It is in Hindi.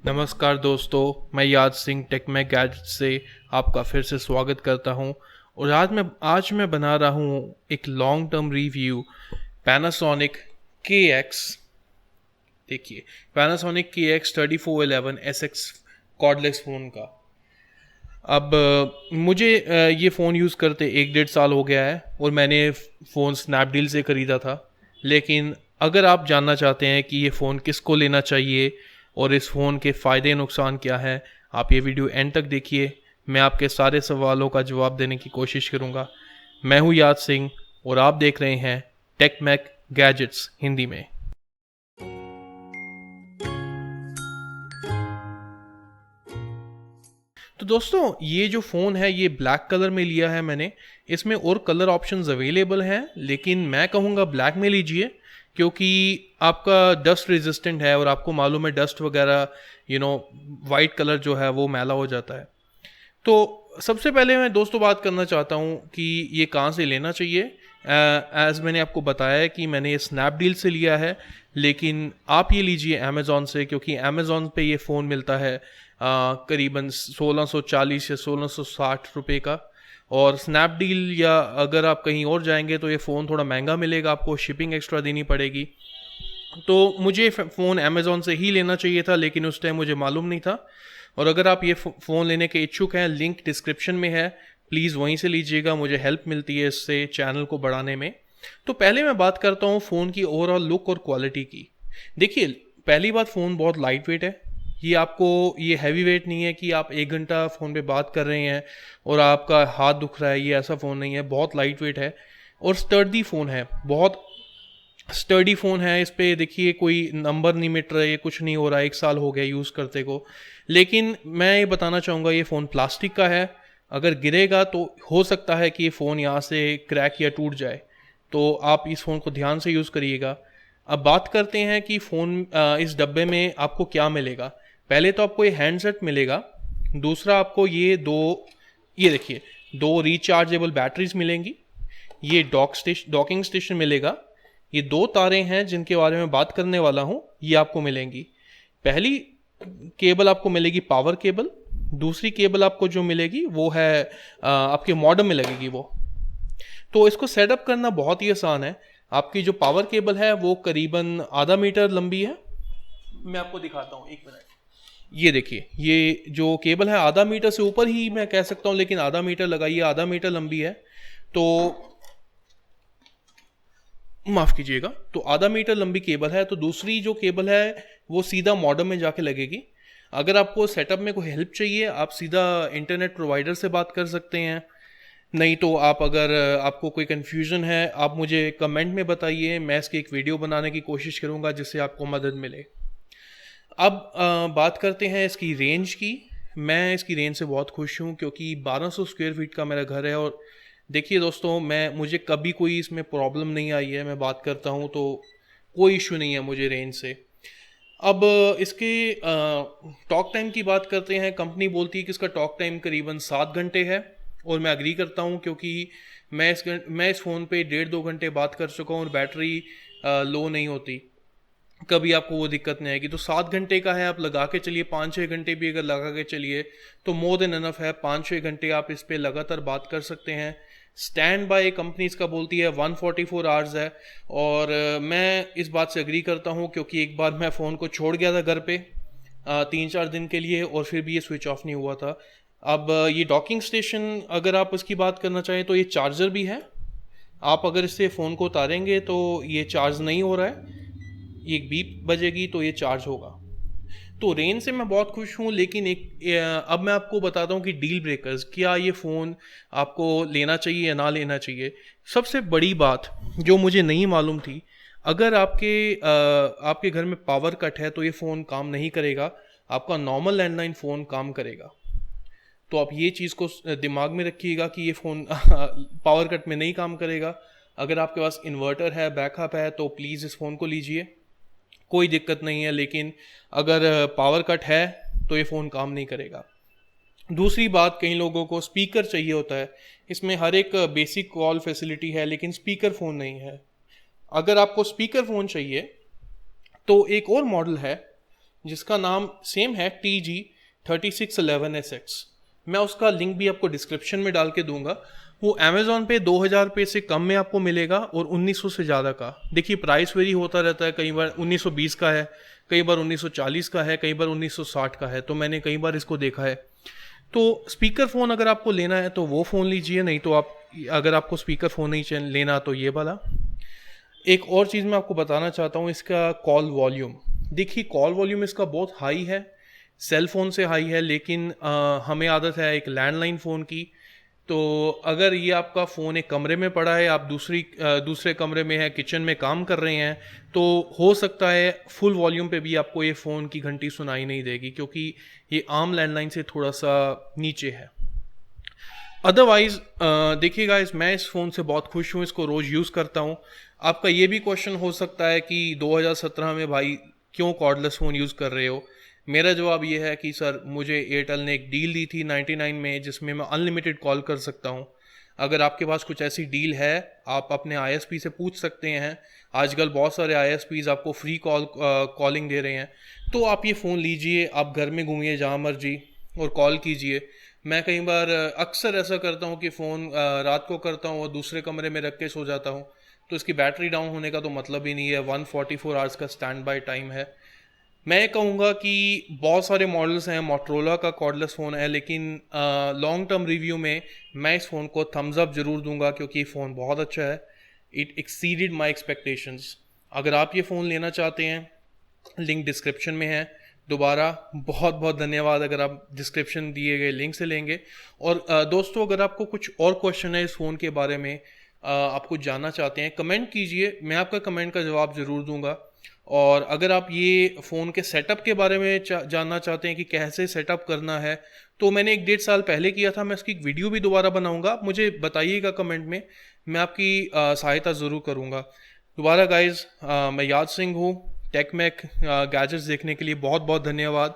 नमस्कार दोस्तों, मैं याद सिंह टेकमैक गैजेट से आपका फिर से स्वागत करता हूं। और आज मैं बना रहा हूं एक long term review Panasonic KX। देखिए, Panasonic KX 3411 SX cordless phone का। अब मुझे ये फ़ोन यूज़ करते 1 डेढ़ साल हो गया है और मैंने फ़ोन स्नैपडील से ख़रीदा था। लेकिन अगर आप जानना चाहते हैं कि ये फ़ोन किसको लेना चाहिए और इस फ़ोन के फ़ायदे नुकसान क्या हैं, आप ये वीडियो एंड तक देखिए। मैं आपके सारे सवालों का जवाब देने की कोशिश करूँगा। मैं हूँ याद सिंह और आप देख रहे हैं टेकमैक गैजेट्स हिंदी में। तो दोस्तों, ये जो फ़ोन है ये ब्लैक कलर में लिया है मैंने। इसमें और कलर ऑप्शंस अवेलेबल हैं, लेकिन मैं कहूँगा ब्लैक में लीजिए, क्योंकि आपका डस्ट रेजिस्टेंट है और आपको मालूम है डस्ट वगैरह वाइट कलर जो है वो मैला हो जाता है। तो सबसे पहले मैं दोस्तों बात करना चाहता हूँ कि ये कहाँ से लेना चाहिए। एज़ मैंने आपको बताया है कि मैंने ये स्नैपडील से लिया है, लेकिन आप ये लीजिए अमेज़ॉन से, क्योंकि अमेज़ॉन पे ये फ़ोन मिलता है करीबन 1640 या 1660 रुपये का। और स्नैपडील या अगर आप कहीं और जाएंगे तो ये फ़ोन थोड़ा महंगा मिलेगा, आपको शिपिंग एक्स्ट्रा देनी पड़ेगी। तो मुझे फ़ोन अमेज़ॉन से ही लेना चाहिए था, लेकिन उस टाइम मुझे मालूम नहीं था। और अगर आप ये फ़ोन लेने के इच्छुक हैं, लिंक डिस्क्रिप्शन में है, प्लीज़ वहीं से लीजिएगा। मुझे हेल्प मिलती है इससे चैनल को बढ़ाने में। तो पहले मैं बात करता हूँ फ़ोन की ओवरऑल लुक और क्वालिटी की। देखिए, पहली बात, फ़ोन बहुत लाइट वेट है। ये हैवी वेट नहीं है कि आप 1 घंटा फ़ोन पे बात कर रहे हैं और आपका हाथ दुख रहा है। ये ऐसा फ़ोन नहीं है, बहुत लाइट वेट है और स्टर्डी फ़ोन है, बहुत स्टर्डी फ़ोन है। इस पे देखिए कोई नंबर नहीं मिट रहे, कुछ नहीं हो रहा है, 1 साल हो गया यूज़ करते को। लेकिन मैं ये बताना चाहूँगा, ये फ़ोन प्लास्टिक का है। अगर गिरेगा तो हो सकता है कि ये फ़ोन यहाँ से क्रैक या टूट जाए, तो आप इस फ़ोन को ध्यान से यूज़ करिएगा। अब बात करते हैं कि फ़ोन इस डब्बे में आपको क्या मिलेगा। पहले तो आपको ये हैंडसेट मिलेगा। दूसरा, आपको ये देखिए, 2 रिचार्जेबल बैटरीज मिलेंगी। ये डॉकिंग स्टेशन मिलेगा। ये 2 तारें हैं जिनके बारे में बात करने वाला हूँ, ये आपको मिलेंगी। पहली केबल आपको मिलेगी पावर केबल। दूसरी केबल आपको जो मिलेगी वो है आपके मॉडेम में लगेगी वो। तो इसको सेटअप करना बहुत ही आसान है। आपकी जो पावर केबल है वो करीबन आधा मीटर लंबी है। मैं आपको दिखाता हूँ, 1 मिनट। ये देखिए, ये जो केबल है आधा मीटर से ऊपर ही मैं कह सकता हूँ, लेकिन आधा मीटर लगाइए, आधा मीटर लंबी है। तो माफ़ कीजिएगा, तो आधा मीटर लंबी केबल है। तो दूसरी जो केबल है वो सीधा मॉडेम में जाके लगेगी। अगर आपको सेटअप में कोई हेल्प चाहिए, आप सीधा इंटरनेट प्रोवाइडर से बात कर सकते हैं। नहीं तो अगर आपको कोई कन्फ्यूज़न है, आप मुझे कमेंट में बताइए, मैं इसकी एक वीडियो बनाने की कोशिश करूँगा जिससे आपको मदद मिले। अब बात करते हैं इसकी रेंज की। मैं इसकी रेंज से बहुत खुश हूँ, क्योंकि 1200 स्क्वायर फीट का मेरा घर है। और देखिए दोस्तों, मुझे कभी कोई इसमें प्रॉब्लम नहीं आई है। मैं बात करता हूँ तो कोई इशू नहीं है मुझे रेंज से। अब इसके टॉक टाइम की बात करते हैं। कंपनी बोलती है कि इसका टॉक टाइम करीबन 7 घंटे है, और मैं अग्री करता हूँ, क्योंकि मैं इस फ़ोन पे 1.5 2 घंटे बात कर चुका हूँ और बैटरी लो नहीं होती। कभी आपको वो दिक्कत नहीं आएगी। तो 7 घंटे का है, आप लगा के चलिए। 5 6 घंटे भी अगर लगा के चलिए तो मोर देन इनफ है। 5 6 घंटे आप इस पर लगातार बात कर सकते हैं। स्टैंड बाय कंपनी इसका बोलती है 144 आवर्स है, और मैं इस बात से एग्री करता हूँ, क्योंकि एक बार मैं फ़ोन को छोड़ गया था घर पे 3 4 दिन के लिए, और फिर भी ये स्विच ऑफ नहीं हुआ था। अब ये डॉकिंग स्टेशन अगर आप इसकी बात करना चाहें तो ये चार्जर भी है। आप अगर इससे फ़ोन को उतारेंगे तो ये चार्ज नहीं हो रहा है, एक बीप बजेगी तो ये चार्ज होगा। तो रेंज से मैं बहुत खुश हूँ। लेकिन अब मैं आपको बताता हूँ कि डील ब्रेकर्स, क्या ये फ़ोन आपको लेना चाहिए या ना लेना चाहिए। सबसे बड़ी बात जो मुझे नहीं मालूम थी, अगर आपके घर में पावर कट है तो ये फ़ोन काम नहीं करेगा, आपका नॉर्मल लैंडलाइन फ़ोन काम करेगा। तो आप ये चीज़ को दिमाग में रखिएगा कि ये फ़ोन पावर कट में नहीं काम करेगा। अगर आपके पास इन्वर्टर है, बैकअप है, तो प्लीज़ इस फ़ोन को लीजिए, कोई दिक्कत नहीं है। लेकिन अगर पावर कट है तो ये फ़ोन काम नहीं करेगा। दूसरी बात, कई लोगों को स्पीकर चाहिए होता है। इसमें हर एक बेसिक कॉल फैसिलिटी है, लेकिन स्पीकर फ़ोन नहीं है। अगर आपको स्पीकर फ़ोन चाहिए तो एक और मॉडल है, जिसका नाम सेम है TG3611SX। मैं उसका लिंक भी आपको डिस्क्रिप्शन में डाल के दूंगा। वो अमेज़ॉन पे 2000 रुपये से कम में आपको मिलेगा और 1900 से ज़्यादा का। देखिए प्राइस वेरी होता रहता है, कई बार 1920 का है, कई बार 1940 का है, कई बार 1960 का है, तो मैंने कई बार इसको देखा है। तो स्पीकर फ़ोन अगर आपको लेना है तो वो फ़ोन लीजिए, नहीं तो आप अगर आपको स्पीकर फ़ोन नहीं लेना तो ये वाला। एक और चीज़ मैं आपको बताना चाहता हूँ, इसका कॉल वॉल्यूम। देखिए कॉल वॉल्यूम इसका बहुत हाई है, सेल फ़ोन से हाई है, लेकिन हमें आदत है एक लैंडलाइन फ़ोन की। तो अगर ये आपका फ़ोन एक कमरे में पड़ा है, आप दूसरे कमरे में है, किचन में काम कर रहे हैं, तो हो सकता है फुल वॉल्यूम पे भी आपको ये फ़ोन की घंटी सुनाई नहीं देगी, क्योंकि ये आम लैंडलाइन से थोड़ा सा नीचे है। अदरवाइज़ देखिए गाइस, मैं इस फ़ोन से बहुत खुश हूँ, इसको रोज़ यूज़ करता हूँ। आपका ये भी क्वेश्चन हो सकता है कि 2017 में भाई क्यों कॉर्डलेस फ़ोन यूज़ कर रहे हो। मेरा जवाब ये है कि सर मुझे एयरटेल ने एक डील दी थी 99 में, जिसमें मैं अनलिमिटेड कॉल कर सकता हूँ। अगर आपके पास कुछ ऐसी डील है, आप अपने आईएसपी से पूछ सकते हैं। आजकल बहुत सारे आईएसपीज आपको फ्री कॉलिंग दे रहे हैं, तो आप ये फ़ोन लीजिए, आप घर में घूमिए जहाँ मर्जी और कॉल कीजिए। मैं कई बार अक्सर ऐसा करता हूँ कि फ़ोन रात को करता हूँ और दूसरे कमरे में रख के सो जाता हूँ, तो इसकी बैटरी डाउन होने का तो मतलब ही नहीं है। 144 आवर्स का स्टैंड बाय टाइम है। मैं कहूँगा कि बहुत सारे मॉडल्स हैं, मोटरोला का कॉर्डलेस फ़ोन है, लेकिन लॉन्ग टर्म रिव्यू में मैं इस फ़ोन को थम्स अप ज़रूर दूंगा, क्योंकि ये फ़ोन बहुत अच्छा है। It exceeded my expectations. अगर आप ये फ़ोन लेना चाहते हैं, लिंक डिस्क्रिप्शन में है। दोबारा बहुत बहुत धन्यवाद अगर आप डिस्क्रिप्शन दिए गए लिंक से लेंगे। और दोस्तों, अगर आपको कुछ और क्वेश्चन है इस फ़ोन के बारे में, आप कुछ जानना चाहते हैं, कमेंट कीजिए, मैं आपका कमेंट का जवाब ज़रूर दूंगा। और अगर आप ये फ़ोन के सेटअप के बारे में जानना चाहते हैं कि कैसे सेटअप करना है, तो मैंने 1-1.5 साल पहले किया था। मैं इसकी एक वीडियो भी दोबारा बनाऊंगा, आप मुझे बताइएगा कमेंट में, मैं आपकी सहायता ज़रूर करूँगा। दोबारा गाइज़, मैं याद सिंह हूँ। टेक मैक गैजेट्स देखने के लिए बहुत बहुत धन्यवाद।